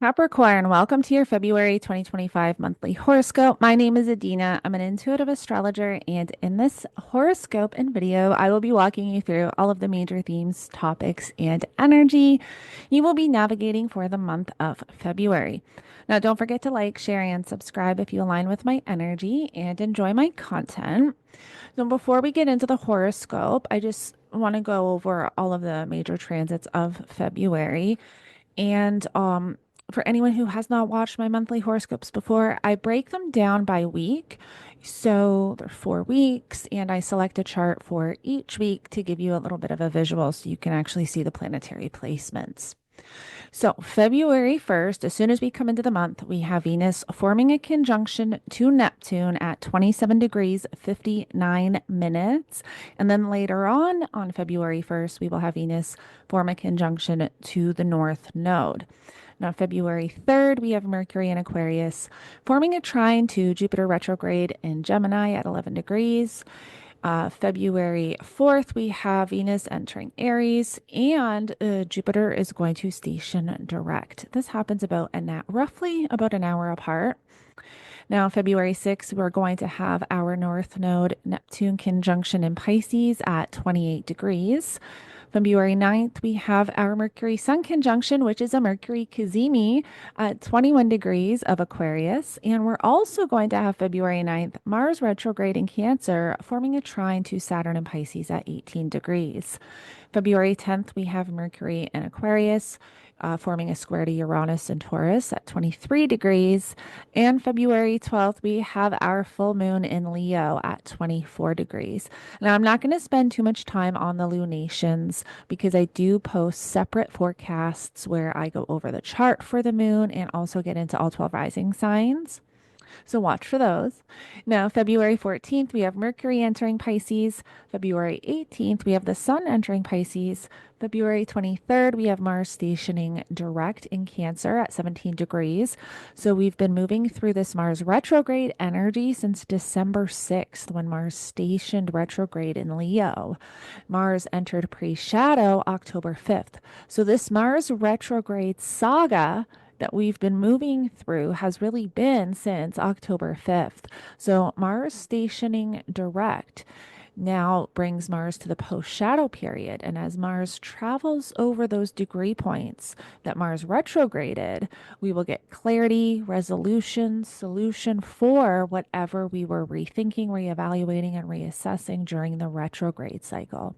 Capricorn, welcome to your February 2025 monthly horoscope. My name is Adeana. I'm an intuitive astrologer, and in this horoscope and video, I will be walking you through all of the major themes, topics, and energy you will be navigating for the month of February. Now, don't forget to like, share, and subscribe if you align with my energy and enjoy my content. So, before we get into the horoscope, I just want to go over all of the major transits of February. And for anyone who has not watched my monthly horoscopes before, I break them down by week. So there are 4 weeks, and I select a chart for each week to give you a little bit of a visual so you can actually see the planetary placements. So, February 1st, as soon as we come into the month, we have Venus forming a conjunction to Neptune at 27 degrees 59 minutes. And then later on February 1st, we will have Venus form a conjunction to the North Node. Now, February 3rd, we have Mercury in Aquarius forming a trine to Jupiter retrograde in Gemini at 11 degrees. February 4th, we have Venus entering Aries, and Jupiter is going to station direct. This happens roughly about an hour apart. Now, February 6th, we're going to have our North Node Neptune conjunction in Pisces at 28 degrees. February 9th, we have our Mercury Sun conjunction, which is a Mercury cazimi at 21 degrees of Aquarius. And we're also going to have February 9th, Mars retrograde in Cancer, forming a trine to Saturn in Pisces at 18 degrees. February 10th, we have Mercury in Aquarius, forming a square to Uranus and Taurus at 23 degrees. And February 12th, we have our full moon in Leo at 24 degrees. Now, I'm not going to spend too much time on the lunations because I do post separate forecasts where I go over the chart for the moon and also get into all 12 rising signs. So watch for those. Now, February 14th, we have Mercury entering Pisces. February 18th, we have the Sun entering Pisces. February 23rd, we have Mars stationing direct in Cancer at 17 degrees. So we've been moving through this Mars retrograde energy since December 6th when Mars stationed retrograde in Leo. Mars entered pre-shadow October 5th. So this Mars retrograde saga that we've been moving through has really been since October 5th. So Mars stationing direct now brings Mars to the post shadow period. And as Mars travels over those degree points that Mars retrograded, we will get clarity, resolution, solution for whatever we were rethinking, reevaluating, and reassessing during the retrograde cycle.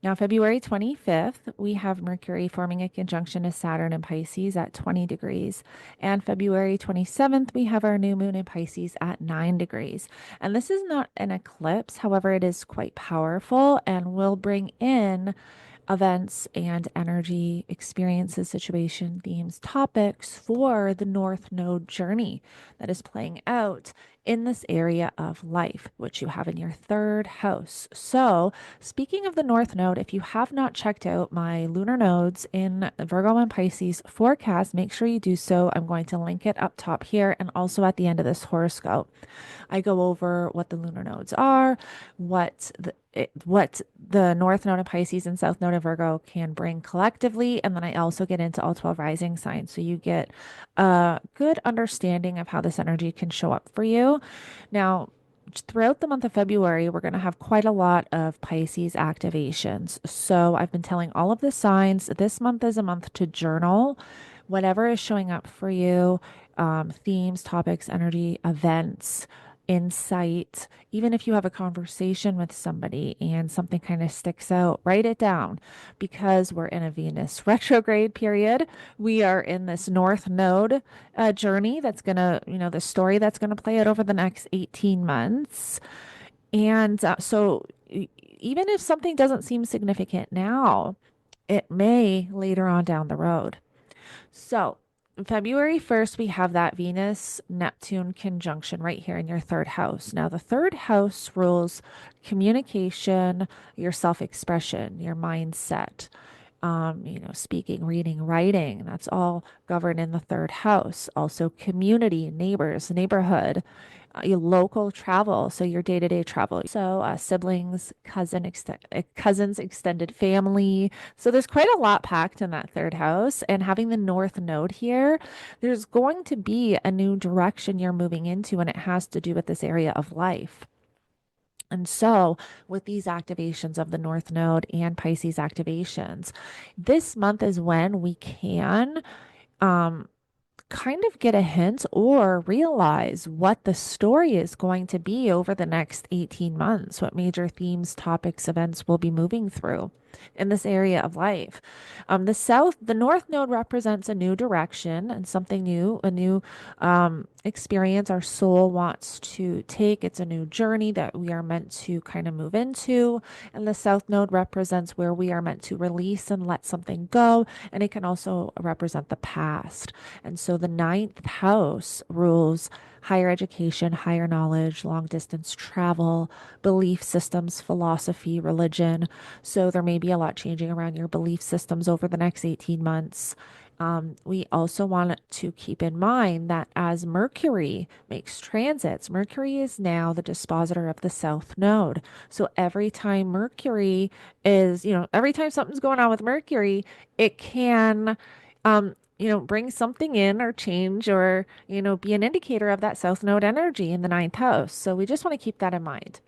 Now, February 25th, we have Mercury forming a conjunction to Saturn in Pisces at 20 degrees. And February 27th, we have our new moon in Pisces at 9 degrees. And this is not an eclipse. However, it is quite powerful and will bring in events and energy, experiences, situation, themes, topics for the North Node journey that is playing out in this area of life, which you have in your third house. So, speaking of the North Node, if you have not checked out my lunar nodes in Virgo and Pisces forecast, make sure you do so. I'm going to link it up top here and also at the end of this horoscope. I go over what the lunar nodes are, what the North Node of Pisces and South Node of Virgo can bring collectively, and then I also get into all 12 rising signs, so you get a good understanding of how this energy can show up for you. Now, throughout the month of February, we're going to have quite a lot of Pisces activations. So I've been telling all of the signs this month is a month to journal whatever is showing up for you, themes, topics, energy, events, insight. Even if you have a conversation with somebody and something kind of sticks out, write it down because we're in a Venus retrograde period. We are in this North Node journey that's going to, the story that's going to play out over the next 18 months. And even if something doesn't seem significant now, it may later on down the road. So, February 1st, we have that Venus Neptune conjunction right here in your third house. Now, the third house rules communication, your self expression, your mindset, speaking, reading, writing. That's all governed in the third house. Also, community, neighbors, neighborhood, your local travel, so your day-to-day travel. So siblings, cousins, extended family. So there's quite a lot packed in that third house. And having the North Node here, there's going to be a new direction you're moving into, and it has to do with this area of life. And so, with these activations of the North Node and Pisces activations, this month is when we can um, kind of get a hint or realize what the story is going to be over the next 18 months, what major themes, topics, events we'll be moving through in this area of life. The North Node represents a new direction and something new, a new experience our soul wants to take. It's a new journey that we are meant to kind of move into. And the South Node represents where we are meant to release and let something go. And it can also represent the past. And so the ninth house rules higher education, higher knowledge, long distance travel, belief systems, philosophy, religion. So there may be a lot changing around your belief systems over the next 18 months. We also want to keep in mind that as Mercury makes transits, Mercury is now the dispositor of the South Node. So every time Mercury is, every time something's going on with Mercury, it can bring something in or change or, be an indicator of that South Node energy in the ninth house. So we just want to keep that in mind.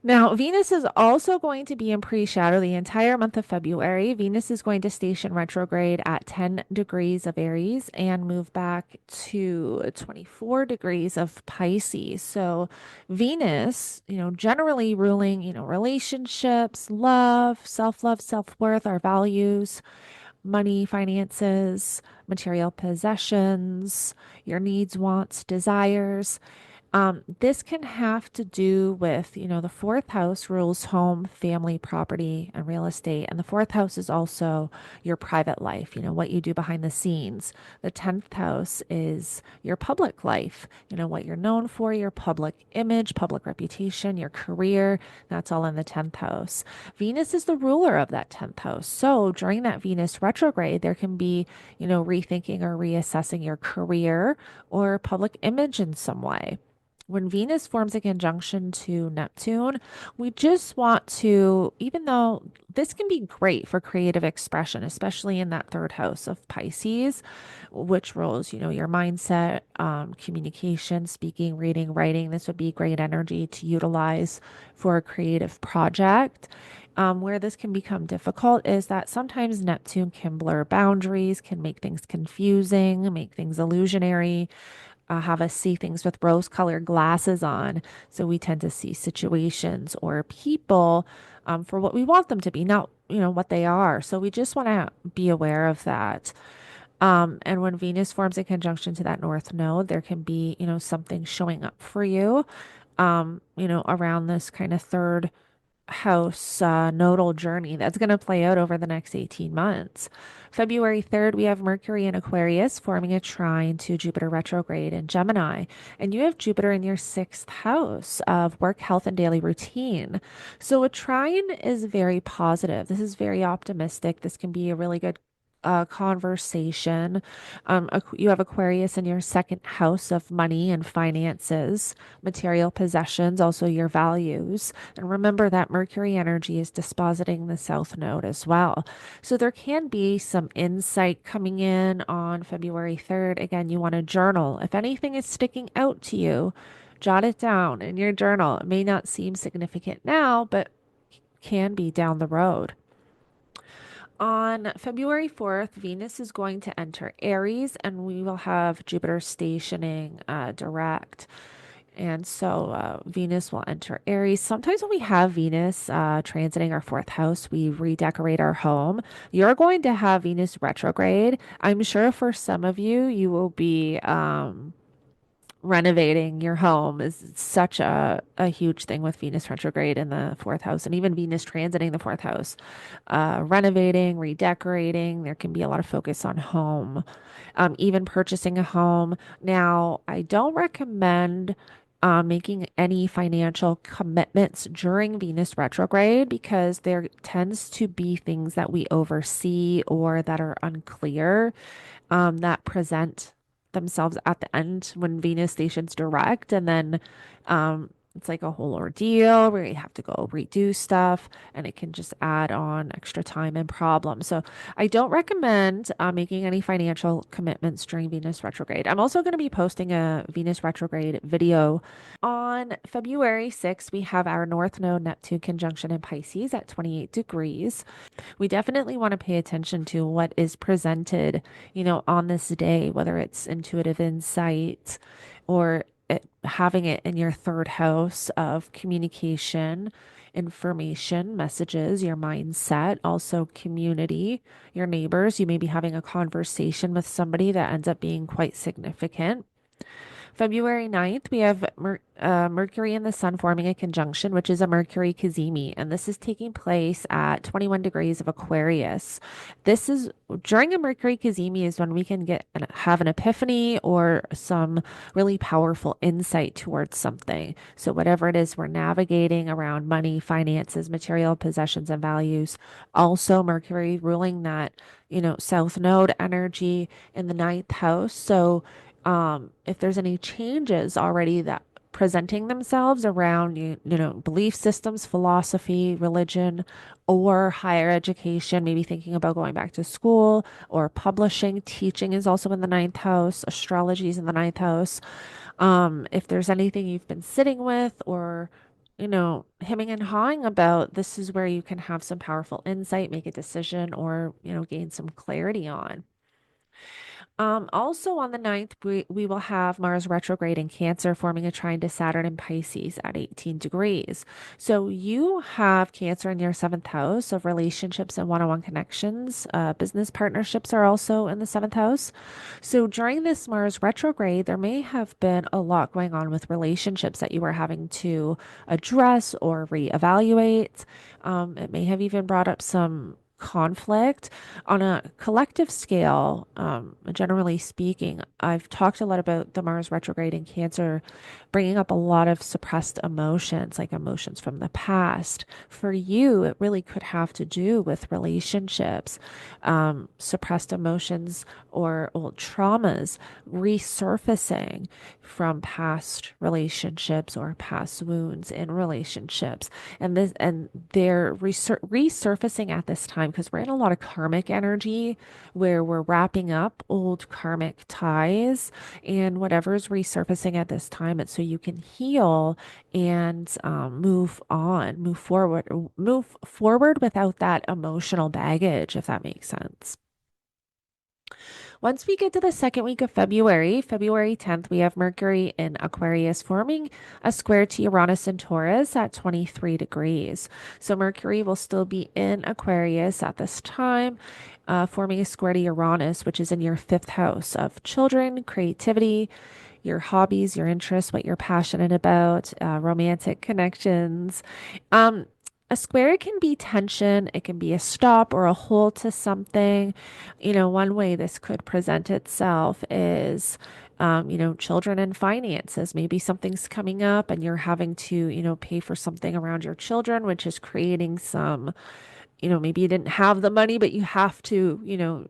Now, Venus is also going to be in pre-shadow the entire month of February. Venus is going to station retrograde at 10 degrees of Aries and move back to 24 degrees of Pisces. So, Venus, generally ruling, relationships, love, self-worth, our values, money, finances, material possessions, your needs, wants, desires. This can have to do with, the fourth house rules home, family, property, and real estate. And the fourth house is also your private life, what you do behind the scenes. The 10th house is your public life, what you're known for, your public image, public reputation, your career. That's all in the 10th house. Venus is the ruler of that 10th house. So during that Venus retrograde, there can be, rethinking or reassessing your career or public image in some way. When Venus forms a conjunction to Neptune, we just want to, even though this can be great for creative expression, especially in that third house of Pisces, which rules, your mindset, communication, speaking, reading, writing. This would be great energy to utilize for a creative project. Where this can become difficult is that sometimes Neptune can blur boundaries, can make things confusing, make things illusionary, have us see things with rose-colored glasses on. So we tend to see situations or people for what we want them to be, not what they are. So we just want to be aware of that. And when Venus forms a conjunction to that North Node, there can be something showing up for you, around this kind of third house nodal journey that's going to play out over the next 18 months. February 3rd, we have Mercury in Aquarius forming a trine to Jupiter retrograde in Gemini. And you have Jupiter in your sixth house of work, health, and daily routine. So a trine is very positive. This is very optimistic. This can be a really good conversation. You have Aquarius in your second house of money and finances, material possessions, also your values. And remember that Mercury energy is dispositing the South Node as well. So there can be some insight coming in on February 3rd. Again, you want to journal. If anything is sticking out to you, jot it down in your journal. It may not seem significant now, but can be down the road. On February 4th, Venus is going to enter Aries and we will have Jupiter stationing direct. And so Venus will enter Aries. Sometimes when we have Venus transiting our fourth house, we redecorate our home. You're going to have Venus retrograde. I'm sure for some of you, you will be renovating your home is such a huge thing with Venus retrograde in the fourth house and even Venus transiting the fourth house. Renovating, redecorating, there can be a lot of focus on home, even purchasing a home. Now, I don't recommend making any financial commitments during Venus retrograde because there tends to be things that we oversee or that are unclear that present themselves at the end when Venus stations direct. And then it's like a whole ordeal where you have to go redo stuff and it can just add on extra time and problems. So I don't recommend making any financial commitments during Venus retrograde. I'm also going to be posting a Venus retrograde video. On February 6th, we have our North Node Neptune conjunction in Pisces at 28 degrees. We definitely want to pay attention to what is presented, on this day, whether it's intuitive insight or having it in your third house of communication, information, messages, your mindset, also community, your neighbors. You may be having a conversation with somebody that ends up being quite significant. February 9th, we have Mercury and the Sun forming a conjunction, which is a Mercury cazimi, and this is taking place at 21 degrees of Aquarius. This is during a Mercury cazimi is when we can have an epiphany or some really powerful insight towards something. So whatever it is we're navigating around money, finances, material possessions, and values. Also, Mercury ruling that, South Node energy in the ninth house. So if there's any changes already that presenting themselves around belief systems, philosophy, religion, or higher education, maybe thinking about going back to school or publishing, teaching is also in the ninth house, astrology is in the ninth house. If there's anything you've been sitting with or hemming and hawing about, this is where you can have some powerful insight, make a decision, or gain some clarity on. Also on the ninth, we will have Mars retrograde in Cancer forming a trine to Saturn in Pisces at 18 degrees. So you have Cancer in your seventh house of relationships and one-on-one connections. Business partnerships are also in the seventh house. So during this Mars retrograde, there may have been a lot going on with relationships that you were having to address or reevaluate. It may have even brought up some conflict on a collective scale. Generally speaking, I've talked a lot about the Mars retrograde in Cancer bringing up a lot of suppressed emotions, like emotions from the past. For you, it really could have to do with relationships, suppressed emotions or old traumas resurfacing from past relationships or past wounds in relationships. And they're resurfacing at this time because we're in a lot of karmic energy where we're wrapping up old karmic ties and whatever's resurfacing at this time. It's so you can heal and move on, move forward without that emotional baggage, if that makes sense. Once we get to the second week of February, February 10th, we have Mercury in Aquarius forming a square to Uranus and Taurus at 23 degrees. So Mercury will still be in Aquarius at this time, forming a square to Uranus, which is in your fifth house of children, creativity, your hobbies, your interests, what you're passionate about, romantic connections. Um, a square can be tension, it can be a stop or a hold to something. One way this could present itself is, children and finances. Maybe something's coming up and you're having to, pay for something around your children, which is creating some, maybe you didn't have the money, but you have to,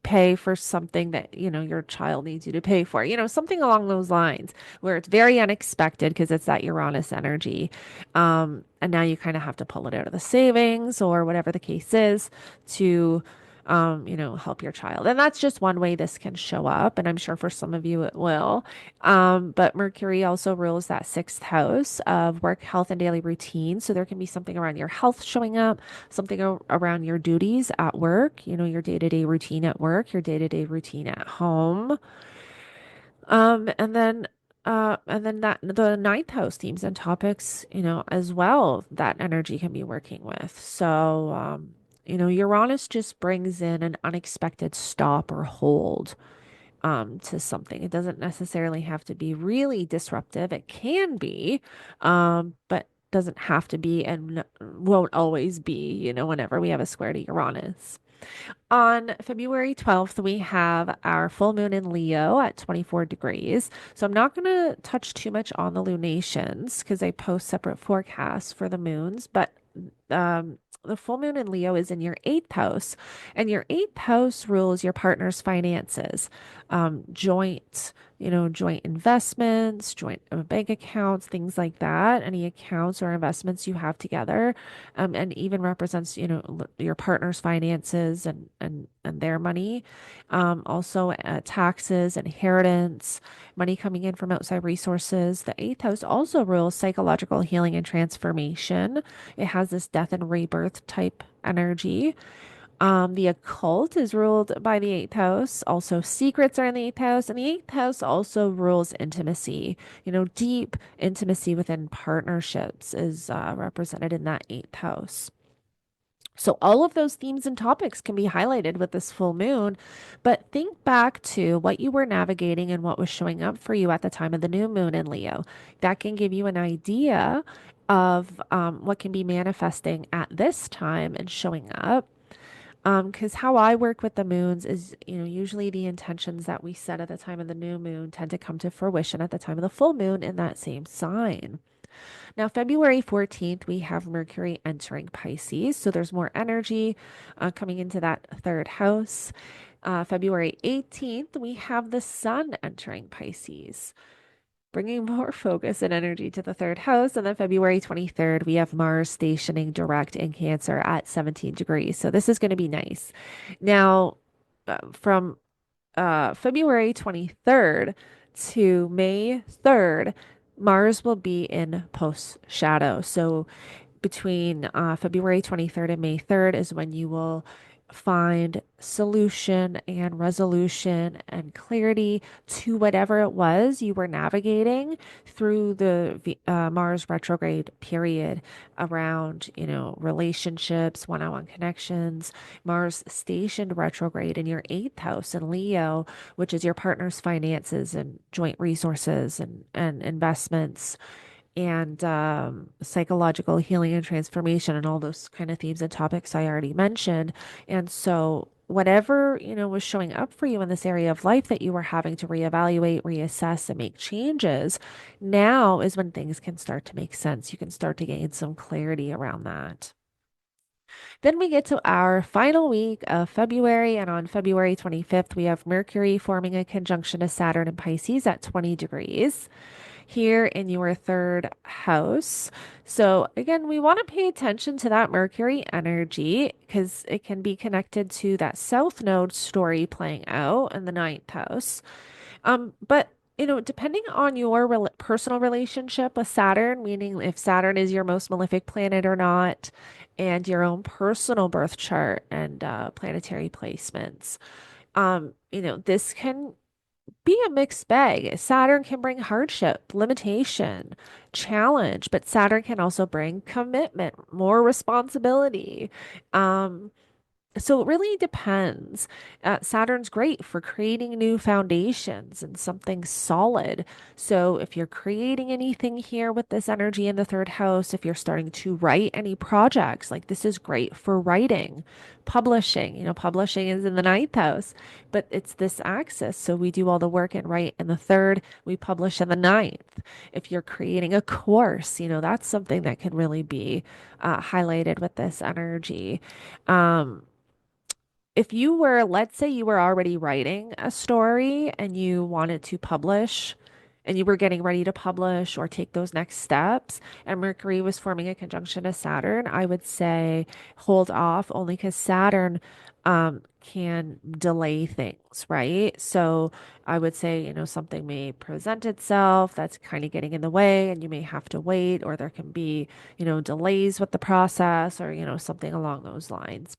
pay for something that, your child needs you to pay for, something along those lines where it's very unexpected because it's that Uranus energy. And now you kind of have to pull it out of the savings or whatever the case is to, help your child. And that's just one way this can show up. And I'm sure for some of you it will. But Mercury also rules that sixth house of work, health, and daily routine. So there can be something around your health showing up, something around your duties at work, your day-to-day routine at work, your day-to-day routine at home. And then that the ninth house themes and topics, as well, that energy can be working with. So, Uranus just brings in an unexpected stop or hold to something. It doesn't necessarily have to be really disruptive. It can be, but doesn't have to be and won't always be, whenever we have a square to Uranus. On February 12th, we have our full moon in Leo at 24 degrees. So I'm not going to touch too much on the lunations because I post separate forecasts for the moons, but the full moon in Leo is in your eighth house, and your eighth house rules your partner's finances, joint, joint investments, joint bank accounts, things like that. Any accounts or investments you have together, and even represents, your partner's finances and their money. Also, taxes, inheritance, money coming in from outside resources. The eighth house also rules psychological healing and transformation. It has this death and rebirth type energy. The occult is ruled by the eighth house. Also, secrets are in the eighth house, and the eighth house also rules intimacy. Deep intimacy within partnerships is represented in that eighth house. So, all of those themes and topics can be highlighted with this full moon, but think back to what you were navigating and what was showing up for you at the time of the new moon in Leo. That can give you an idea of what can be manifesting at this time and showing up. Because how I work with the moons is, usually the intentions that we set at the time of the new moon tend to come to fruition at the time of the full moon in that same sign. Now, February 14th, we have Mercury entering Pisces. So there's more energy coming into that third house. February 18th, we have the sun entering Pisces, bringing more focus and energy to the third house. And then February 23rd, we have Mars stationing direct in Cancer at 17 degrees. So this is going to be nice. Now, from February 23rd to May 3rd, Mars will be in post shadow. So between February 23rd and May 3rd is when you will find solution and resolution and clarity to whatever it was you were navigating through the Mars retrograde period around, relationships, one-on-one connections. Mars stationed retrograde in your eighth house in Leo, which is your partner's finances and joint resources and investments and psychological healing and transformation and all those kind of themes and topics I already mentioned. And so whatever, was showing up for you in this area of life that you were having to reevaluate, reassess, and make changes, now is when things can start to make sense. You can start to gain some clarity around that. Then we get to our final week of February, and on February 25th, we have Mercury forming a conjunction to Saturn in Pisces at 20 degrees here in your third house. So, again, we want to pay attention to that Mercury energy because it can be connected to that South Node story playing out in the ninth house. But depending on your personal relationship with Saturn, meaning if Saturn is your most malefic planet or not, and your own personal birth chart and planetary placements, this can be a mixed bag. Saturn can bring hardship, limitation, challenge, but Saturn can also bring commitment, more responsibility. Um, so it really depends. Saturn's great for creating new foundations and something solid. So if you're creating anything here with this energy in the third house, if you're starting to write any projects, like this is great for writing, publishing. Publishing is in the ninth house, but it's this axis. So we do all the work and write in the third, we publish in the ninth. If you're creating a course, that's something that can really be highlighted with this energy. Um, if you were, let's say you were already writing a story and you wanted to publish and you were getting ready to publish or take those next steps, and Mercury was forming a conjunction to Saturn, I would say hold off only because Saturn can delay things, right? So I would say, something may present itself that's kind of getting in the way and you may have to wait, or there can be, delays with the process or, something along those lines.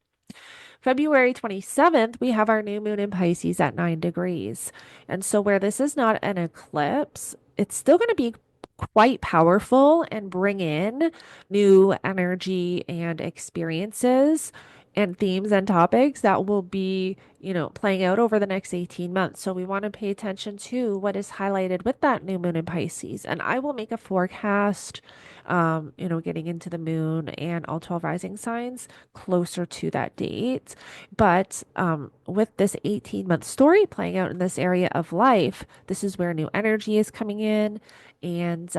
February 27th, we have our new moon in Pisces at 9 degrees. And so, where this is not an eclipse, it's still going to be quite powerful and bring in new energy and experiences and themes and topics that will be, playing out over the next 18 months. So we want to pay attention to what is highlighted with that new moon in Pisces. And I will make a forecast, getting into the moon and all 12 rising signs closer to that date. But with this 18-month story playing out in this area of life, this is where new energy is coming in and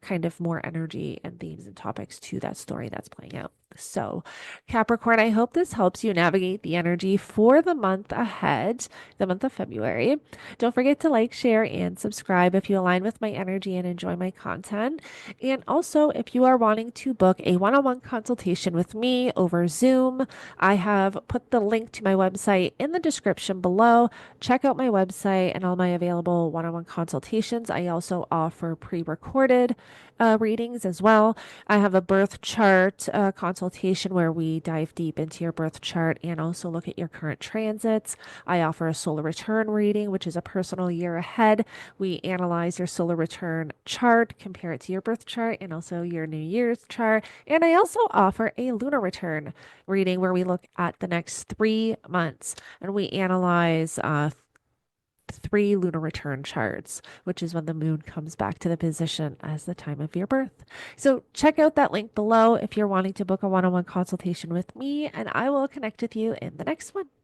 kind of more energy and themes and topics to that story that's playing out. So, Capricorn, I hope this helps you navigate the energy for the month ahead, the month of February. Don't forget to like, share, and subscribe if you align with my energy and enjoy my content. And also, if you are wanting to book a one on one consultation with me over Zoom, I have put the link to my website in the description below. Check out my website and all my available one on one consultations. I also offer pre recorded readings as well. I have a birth chart consultation where we dive deep into your birth chart and also look at your current transits. I offer a solar return reading, which is a personal year ahead. We analyze your solar return chart, compare it to your birth chart, and also your New Year's chart. And I also offer a lunar return reading where we look at the next 3 months and we analyze three lunar return charts, which is when the moon comes back to the position as the time of your birth. So check out that link below if you're wanting to book a one on one consultation with me, and I will connect with you in the next one.